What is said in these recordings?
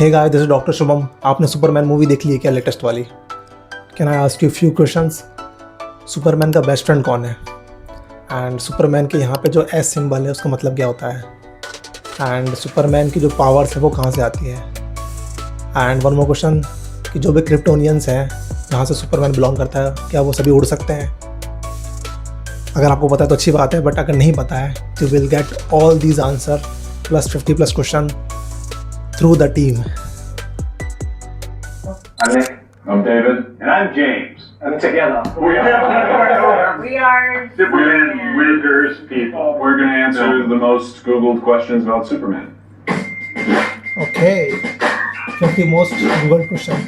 Hey guys, this is doctor Shubham. आपने Superman movie देख ली है क्या, लेटेस्ट वाली? Can I ask you few questions? Superman का बेस्ट फ्रेंड कौन है? एंड सुपरमैन के यहाँ पे जो एस सिंबल है उसका मतलब क्या होता है? एंड सुपरमैन की जो पावर्स है वो कहाँ से आती है? एंड वन मोर क्वेश्चन कि जो भी क्रिप्टोनियंस हैं जहाँ से सुपरमैन बिलोंग करता है, क्या वो सभी उड़ सकते हैं? अगर आपको पता है तो अच्छी बात है, बट अगर नहीं पता है you will get all these answer plus 50+ question through the team. I'm Nick. I'm David. And I'm James. And together, We are Superman Winters people. We're going to answer the most Googled questions about Superman. Okay. 50 most Googled question.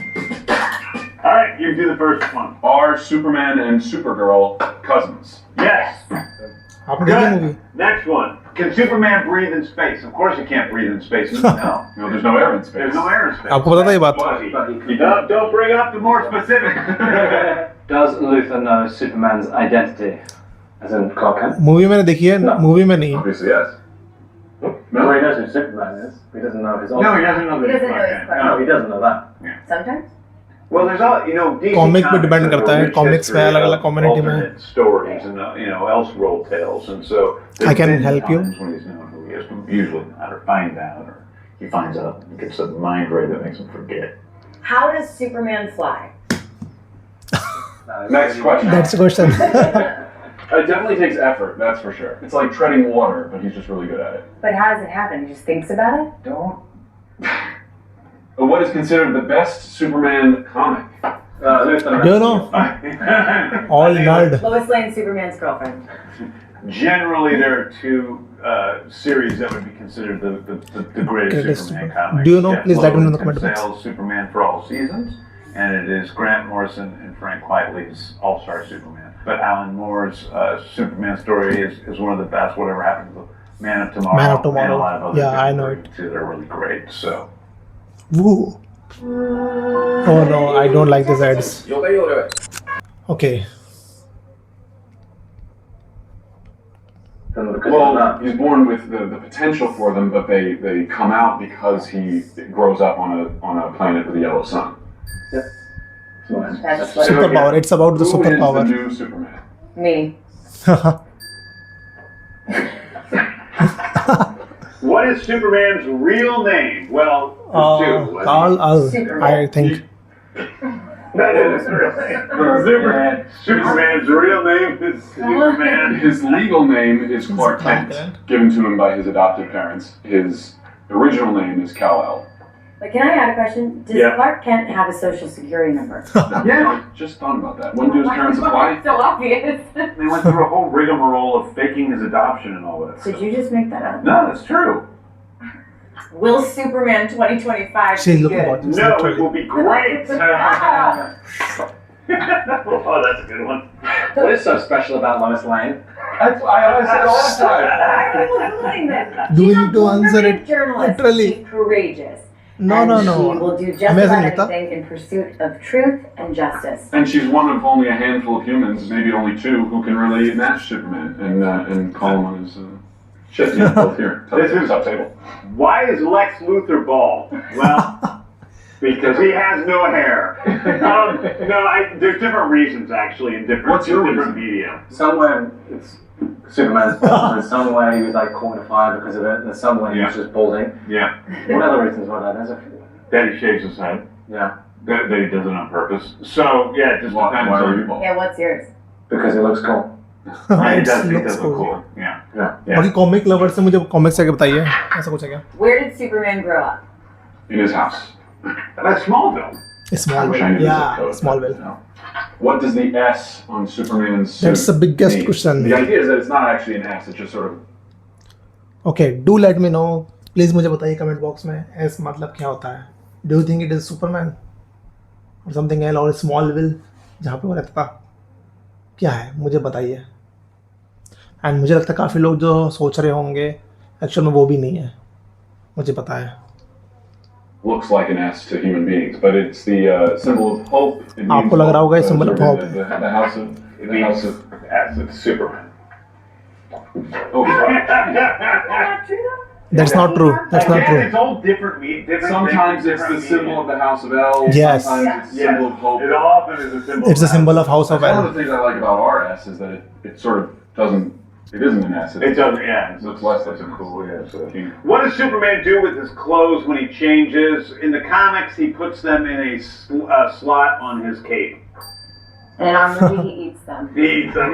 All right, you do the first one. Are Superman and Supergirl cousins? Yes. आपने देखी Good. Movie? Next one. Can Superman breathe in space? Of course he can't breathe in space. No. No, there's no air in space. There's no air in space. आपको पता था ये बात? Don't bring up the more specific. does Luthor know Superman's identity? As in Clark Kent? Movie मैंने देखी है, No. Movie में नहीं। Obviously, yes. No, he knows who Superman is. He doesn't know his own. No, he doesn't know He this. doesn't know his Clark No, he doesn't know that. sometimes. Well, there's all DC Comic पे comics depend have a करता है, rich comics में history अलग-अलग of community में। alternate stories and Elseworld tales, and so I can there's been help you. times when he's known who he is, usually not or find out, or he finds out and gets a mind ray that makes him forget. How does Superman fly? Next question. That's the question. It definitely takes effort, that's for sure. It's like treading water, but he's just really good at it. But how does it happen? He just thinks about it? Don't. What is considered the best Superman comic? Luthor. Do you know? All nerd. Lois Lane, Superman's girlfriend. Generally, there are two series that would be considered the greatest Greatest Superman Superman. comics. Do you know? Jeff Please let me know in the Loeb comment box. Sales Superman for all seasons, and it is Grant Morrison and Frank Quitely's All-Star Superman. But Alan Moore's Superman story is one of the best. Whatever happened to Man of Tomorrow, Man of Tomorrow. and a lot of other Yeah, I know different too. They're really great. So. Woo. Oh no, I don't like these ads. Okay. Well, he's born with the potential for them, but they come out because he grows up on a planet with a yellow sun. That's what Superpower. It's about the Who is superpower. the new Superman? me. What is Superman's real name? Well, there's two. Carl, Superman. I think. That is his real name. Superman's real name is Superman. His legal name is Clark Clark Kent, Kent. given to him by his adopted parents. His original name is Kal-El. But can I add a question? Does Yeah. Clark Kent have a social security number? Yeah, I just thought about that. When do his parents apply? So obvious. They went through a whole rigmarole of faking his adoption and all that Did stuff. you just make that up? No, that's true. Will Superman 2025 She's be looking good? gorgeous. No, it literally. will be great. Oh, that's a good one. What is so special about Lois Lane? I say it all the time. Why are people doing this? Do we She's need to a answer it? journalist. Literally. She's courageous. No, and no, She no. will do just Amazing, about Lita. anything in pursuit of truth and justice. And she's one of only a handful of humans, maybe only two, who can really match Superman and call him on his shit. Yeah, both here. This is- Top table. Why is Lex Luthor bald? Well, because he has no hair. There's different reasons actually in different, What's your different reason? media. Somewhere it's Superman's bald. There's somewhere he was like caught in a fire because of it. There's somewhere he was Yeah. just balding. Yeah, What other reasons were there? There's a few. that he shaves his head. Yeah. That he does it on purpose. So yeah, it just Why depends are on. you bald? Yeah, what's yours? Because it looks cool. He It does looks look cool. cool. Yeah. Yeah. Yeah. बाकी comic lover से मुझे comics आके बताइए, ऐसा कुछ है क्या? Where did Superman grow up? In his house. That's Smallville. I wish I Smallville. knew the zip Yeah, code, Smallville. but no. What does the S on Superman's suit That's the biggest mean? question. The idea is that it's not actually an S, it's just sort of Okay, do let me know. Please मुझे बताइए comment box में S मतलब क्या होता है? Do you think it is Superman or something else or Smallville जहाँ पे वो रहता था? क्या है? मुझे बताइए. एंड मुझे लगता है काफ़ी लोग जो सोच रहे होंगे एक्चुअल में वो भी नहीं है, मुझे पता है. looks like an S to human beings, but it's the symbol of hope. It means आपको लग रहा होगा ये hope, symbol of sort hope of the house of It the house means of as it's Superman. oh, sorry. Not true though? That's not true. That's not Again, it's true. all different different Sometimes things, it's the different symbol of meanings. the House of L. Yes. Sometimes it's the symbol of hope. It often is a symbol. It's a symbol of House of One of L. the things I like about RS is that it sort of doesn't. It isn't an S. It doesn't, yeah. It's less That's than a cool, yeah. So. King. What does Superman do with his clothes when he changes? In the comics, he puts them in a slot on his cape. And in our movie, he eats them. He eats them,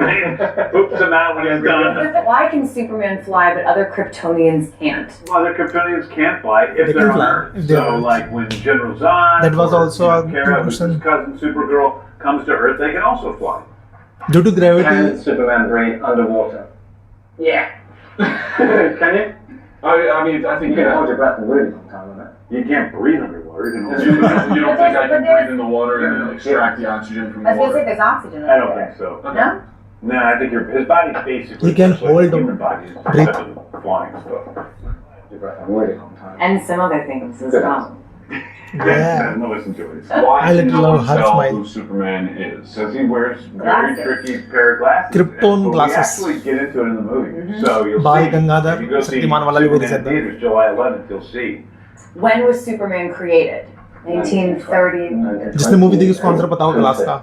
poops them out when he's done. Why can Superman fly but other Kryptonians can't? Well, the Kryptonians can't fly if They they're can on fly, Earth. if they're So, on Earth. like when General Zod That was also a Kara, good who's question. his cousin Supergirl, comes to Earth, they can also fly. Due to Can gravity, Superman breathe underwater? Yeah. Can you? I mean, I think You can hold your breath for a really long time, isn't it? You can't breathe underwater. You can You, only- you don't think I can But there's- breathe in the water and then extract the oxygen from I the was gonna say water? there's oxygen. I don't up there. think so. No? No, I think his body basically. He can looks like hold a human them, body, breathe. except for the flying stuff. Hold your breath for a really long time. And some other things as Good well. yeah. No, listen to it. Why I can little no love one her tell smile. who Superman is? Says he wears very Glasses. tricky pair of glasses. Krypton But glasses. We actually get into it in the movie. So you'll Bal see. Gangadhar, If you go see Shaktiman wala bhi Superman बोल in सकता है. theaters July 11th, you'll see. When was Superman created? 1930. जिसने movie देखी उसको answer बताओ class का.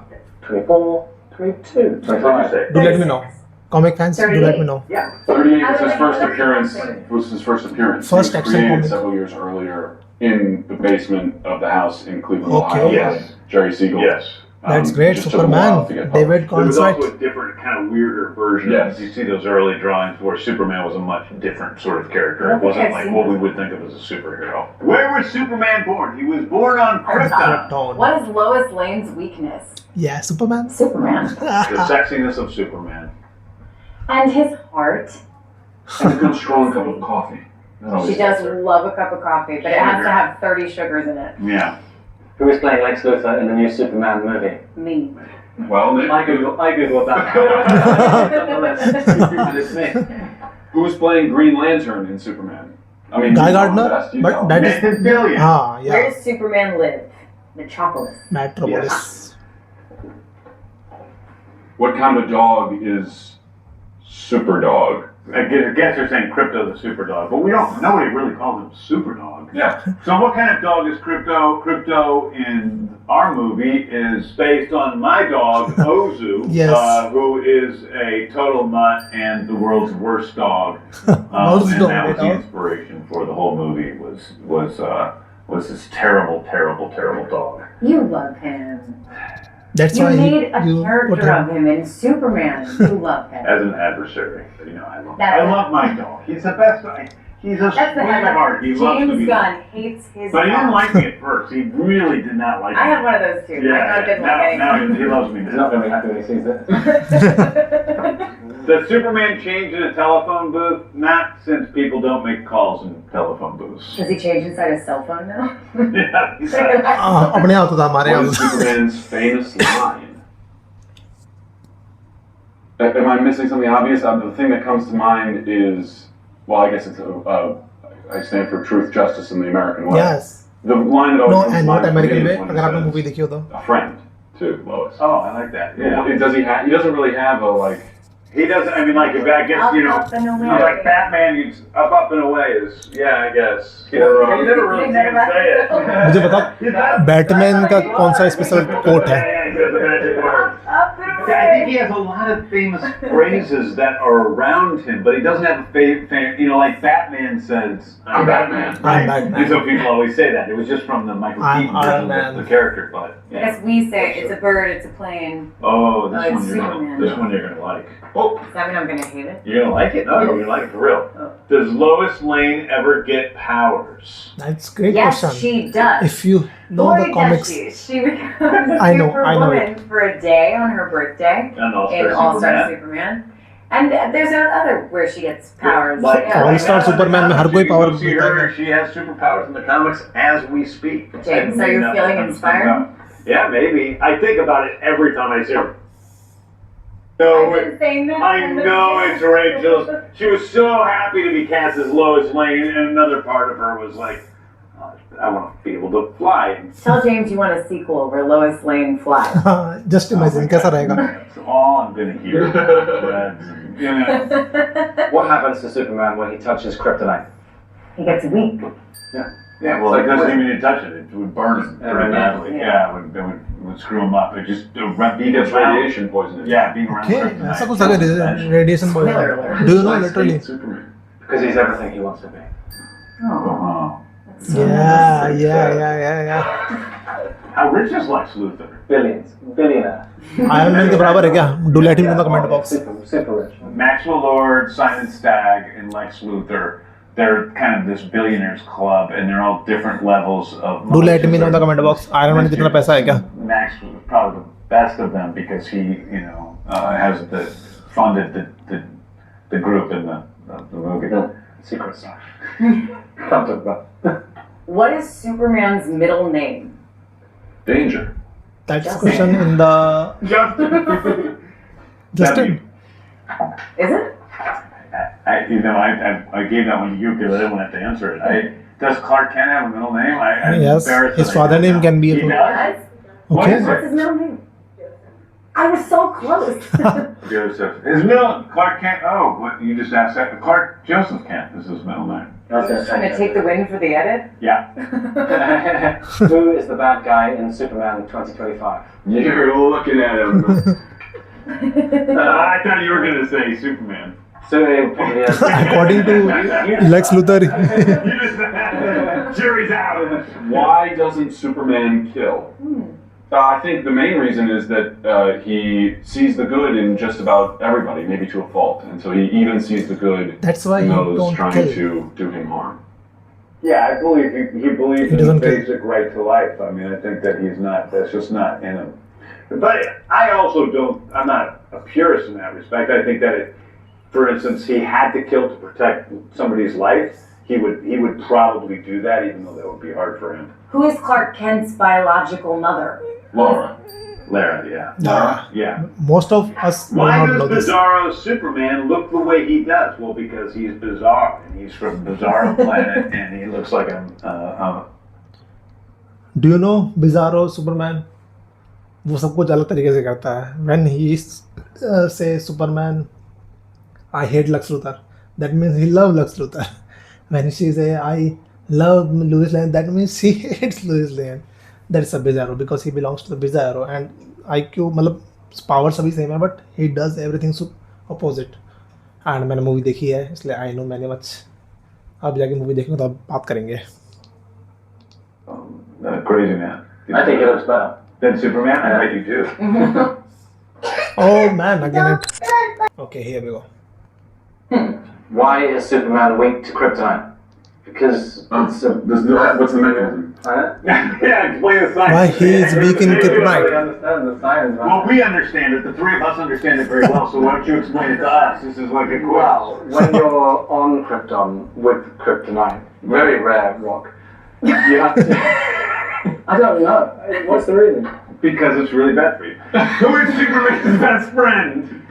24, 22, What did you 25. say? Do let me know. Comic fans, do let me know. Yeah. 38 was his first appearance. Was his first appearance. First He was action created comic. several years earlier in the basement of the house in Cleveland, Okay. Ohio. Yes. by Jerry Siegel. Yes. That's great, Just took a while to Superman. get David There was Corenswet. also a different, kind of weirder version. Yes. You see those early drawings where Superman was a much different sort of character. It wasn't like what we would think of as a superhero. Where was Superman born? He was born on Krypton. Krypton. What is Lois Lane's weakness? Yeah, Superman. Superman. The sexiness of Superman. And his heart. And a good strong cup of coffee. That always She does gets her. love a cup of coffee, but it has to have 30 sugars in it. Yeah. Who is playing Lex Luthor in the new Superman movie? Me. Well, Nick, I googled that. And it's me. who's playing Green Lantern in Superman? I mean, Guy you know him Gardner, best, you but know that him. is Nathan Fillion. ah Where yeah, does Superman live? Metropolis. Metropolis. What kind of dog is Superdog? I guess you're saying Krypto the super dog, but nobody really calls him super dog. Yeah. So what kind of dog is Krypto? Krypto in our movie is based on my dog, Ozu, Yes. who is a total nut and the world's worst dog. World's And dog, that was the dog. inspiration for the whole movie was this terrible, terrible, terrible dog. You love him. That's You why made a you put character of him. him in Superman. You love him. As an adversary, I love. That- I love my dog. He's the best. He's a That's the sweetheart. He loves to James be. Gunn hates his But he didn't dog. like me at first. He really did not like me. I have one of those too. I didn't like now anyone. he loves me He's now. not going to be happy when he sees it. Does Superman change in a telephone booth? Not since people don't make calls in telephone booths. Does he change inside his cell phone now? Yeah, he's अपने यहाँ तो था हमारे What यहाँ is तो. Superman's famous line? Am I missing something obvious? The thing that comes to mind is, well, I guess it's I stand for truth, justice, and the American way. Yes. The line that always No, comes to and mind not for me American is way. when अगर आपने he movie says, देखी हो तो. a friend to Lois. Oh, I like that. Yeah. Does he have? He doesn't really have a like. He doesn't. I mean, like if I guess Up, you know, up and away. like Batman, he's up and away. Is yeah, I guess. Or, You never really see him say it. मुझे बताओ Batman का कौन सा special coat है? Yeah, he says the magic word. Up and Yeah, I think away. he has a lot of famous phrases that are around him, but he doesn't have a like Batman says, I'm Batman. I'm Batman. And so people always say that. It was just from the Michael I'm Keaton Iron version of Man. the character, but I yeah. guess we say it's a bird, it's a plane. Oh, this Oh, it's one you're Superman. gonna, this one you're gonna like. Oh, Does that mean I'm gonna hate it? You're gonna like it? No, you're gonna like it for real. Oh. Does Lois Lane ever get powers? That's great Yes, question. she does. If you know Boy, the comics, does she becomes I know Superwoman it. for a day on her birthday And All-Star in All-Star Superman? Superman. And there's another where she gets powers. Like Yeah. All-Star Superman में हर कोई You can power go see मिलता her, है. she has superpowers in the comics as we speak. James, are you And feeling that inspired? comes out. Yeah, maybe. I think about it every time I see her. I've No, been saying that I from the know it's beginning. Rachel's. She was so happy to be cast as Lois Lane, and another part of her was like, I want to be able to fly. Tell James you want a sequel where Lois Lane flies. Just imagine कैसा रहेगा. That's all I'm gonna hear. You know, What happens to Superman when he touches Kryptonite? He gets weak. Yeah, well, it doesn't even need to touch it. It would burn him very badly. Yeah. Yeah, it would screw him up. It just He gets radiation poisoning. Yeah, being around Okay, Kryptonite. ऐसा कुछ लगा radiation boy. Spoiler alert. Do you know literally? Superman. Because he's everything he wants to be. Oh. Yeah. How rich is Lex Luthor? Billions. Billionaire. Iron Man के बराबर है क्या? Do let him know in the comment box. Super rich. Maxwell Lord, Simon Stagg, and Lex Luthor. They're kind of this billionaires club, and they're all different levels of. Do let me know in the comment box. Iron Man जितना पैसा है क्या? Max was probably the best of them because he, has funded the group in the movie. Secret stuff. Can't talk about. What is Superman's middle name? Danger. That's the question in the Justin. Is it? I gave that one to you because I didn't have to answer it. Does Clark Kent have a middle name? I'm Yes, embarrassed his that I father don't name know. can be a- He does? Yes. What Okay. is What's it? his middle name? I was so close. Joseph. His middle Clark Kent. Oh, what you just asked that. Clark Joseph Kent is his middle name. I was Trying to take the win for the edit. Yeah. Who is the bad guy in Superman 2025? You're looking at him. I thought you were gonna say Superman. So he probably has. According to Lex Luthor. You just jury's out. Why doesn't Superman kill? I think the main reason is that he sees the good in just about everybody, maybe to a fault, and so he even sees the good That's why in he those don't trying kill. to do him harm. Yeah, I believe he believes He in doesn't the kill. basic right to life. I mean, I think that that's just not in him. But I also I'm not a purist in that respect. I think that for instance, he had to kill to protect somebody's life. He would probably do that, even though that would be hard for him. Who is Clark Kent's biological mother? Laura. Lara, yeah. Laura? Yeah. Most of us do Why not know does this. Bizarro Superman look the way he does? Well, because he's bizarre, and he's from Bizarro Planet, and he looks like a Do you know Bizarro Superman? वो सब कुछ अलग तरीके से करता है. When he say Superman, I hate Lex Luthor. That means he loves Lex Luthor. When she say I love Lois Lane, that means she hates Lois Lane. That's a Bizarro because he belongs to the Bizarro and IQ मतलब power सभी same है but he does everything opposite. And मैंने movie देखी है इसलिए I know many much. अब जाके movie देखेंगे तो अब बात करेंगे. crazy man. I think he looks better. Than Superman? I bet you do. Oh man, again it. Okay, here we go. Why is Superman weak to Kryptonite? Because it's a. What's the mechanism? Yeah, explain the science. Why he is weak in I Kryptonite? understand the science. Well, we understand it. The three of us understand it very well. So why don't you explain it to us? This is like a quiz. Well, when you're on Krypton with Kryptonite, very rare rock, you have to. I don't know. What's the reason? Because it's really bad for you. Who is Superman's best friend?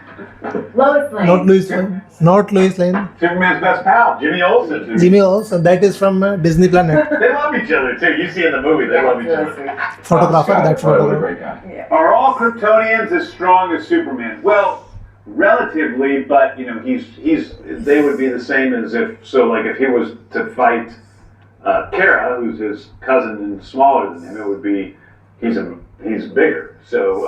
Lois Lane. Not Lois Lane. Not Lois Lane. Superman's best pal, Jimmy Olsen. Jimmy Olsen. That is from Disney Planet. They love each other too. You see in the movie, they love each Really other. sweet. Photographer. That What a photographer. great guy. Yeah. Are all Kryptonians as strong as Superman? Well, relatively, but they would be the same as if he was to fight Kara, who's his cousin and smaller than him, it would be he's bigger. So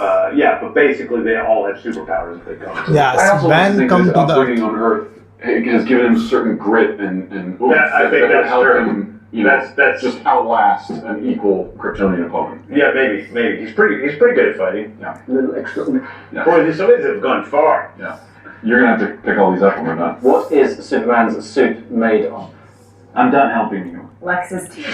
but basically they all have superpowers if they come. I Yes. also When think come his to upbringing the on Earth has given him certain grit and I think would that's help true. him, That's just outlast an equal Kryptonian opponent. Yeah, maybe he's pretty good at fighting. Little extra. Yeah. Boy, some of these have gone far. Yeah. You're gonna have to pick all these up when we're done. What is Superman's suit made of? I'm done helping you. Lex's team.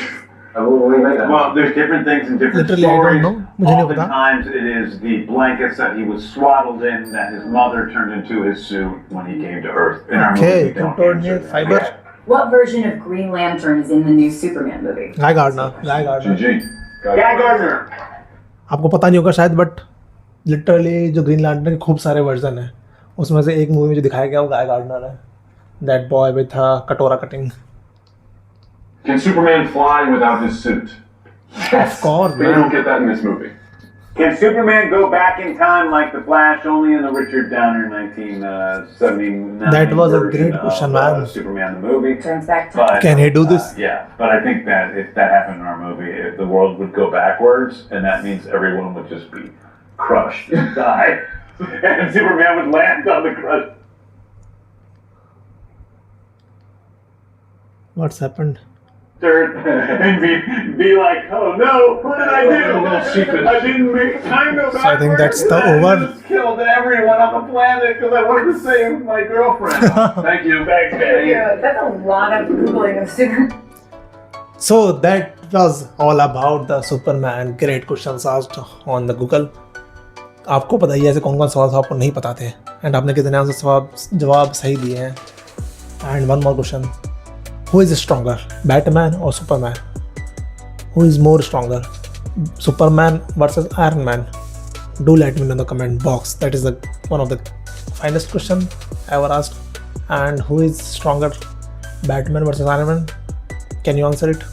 Will we make that? Well, there's different things in different Literally, I don't stories. know. मुझे नहीं पता. Oftentimes, it is the blankets that he was swaddled in that his mother turned into his suit when he came to Earth. In our movie, Okay, we don't Kryptonite answer that. fiber. What version of Green Lantern is in the new Superman movie? Guy Gardner. Guy Gardner. GG. Guy Gardner. आपको पता नहीं होगा शायद but literally जो green lantern के खूब सारे version है उसमें से एक मूवी में जो दिखाया गया वो गाय गार्डनर है दैट बॉय विथ कटोरा cutting Can Superman fly without his suit? Of course They don't get that in this movie. Can Superman go back in time like the Flash? Only in the Richard Donner 1979 That was a version great of, question, man. Superman the movie. Turns back to But, Can he do this? yeah, but I think that if that happened in our movie, if the world would go backwards, and that means everyone would just be crushed and die, and Superman would land on the crushed. What's happened? And be like, oh no, what did I do? little secret. I didn't make time go backwards. So I think that's the I over. just killed everyone on the planet because I wanted to save my girlfriend. Thank you. Thanks, man. Yeah, that's a lot of Googling of Superman. So that was all about the Superman great questions asked on the Google. आपको पता ही है ऐसे कौन कौन सवाल आपको नहीं पता थे एंड आपने कितने आंसर जवाब सही दिए हैं. And one more question, who is stronger, Batman or Superman? Who is more stronger, Superman versus Iron Man? Do let me know in the comment box. That is one of the finest question ever asked. And who is stronger, Batman versus Iron Man? Can you answer it?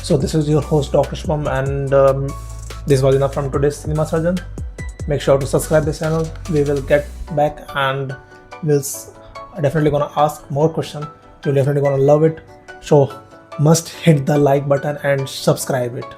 So this is your host Dr. Shubham, and this was enough from today's Cinema Surgeon. Make sure to subscribe this channel. We will get back and we'll definitely gonna ask more questions. You're definitely gonna love it. So must hit the like button and subscribe it.